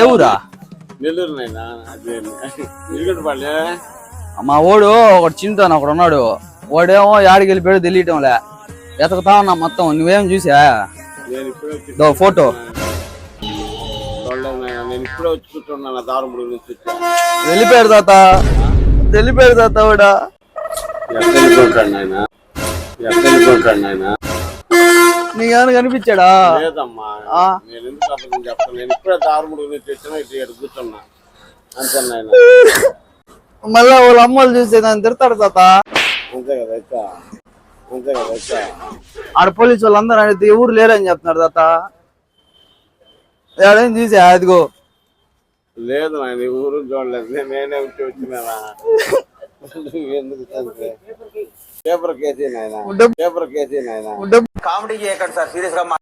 ఎవరా నెల్లూరు నాయనా ఇరుగుడుపల్లె. మా ఓడు ఒకటి చింతాను ఒకడు ఉన్నాడు. వాడేమో యాడికి వెళ్ళిపోయాడు తెలియటంలే. ఎతకుతా ఉన్నా మొత్తం. నువ్వేం చూసా నేను ఇప్పుడే ఫోటో నేను ఇప్పుడే వచ్చి కూర్చున్నా దారుముడు నుంచి వెళ్ళిపోయాడు తాత. వెళ్ళిపోయాడు తాత. వాడా వెళ్ళిపోతాడు నాయన. నీకేమైనా కనిపించాడా? లేదమ్మా, నేను ఎందుకు అబద్ధం చెప్తాను. నేను ఇప్పుడే దారుముడు నుంచి వచ్చినా ఇటు కూర్చున్నా అంతే నాయన. మళ్ళా వాళ్ళ అమ్మలు చూస్తే దాన్ని తిడతాడు తాత. అంతే కదా అయితే, అంతే కదా అయితే. ఆడ పోలీసు వాళ్ళు అందరూ అడిగితే ఎవరు లేరని చెప్తున్నారు తాత. ఏడేం చూసా అదిగో. లేదు నాయన, ఊరు చూడలేదు. నేనే వచ్చి వచ్చినా ఎందుకు పేపర్ కేసీ నాయన, పేపర్ కేసీ నాయన. కామెడీ చేయకండి సార్, సీరియస్ గా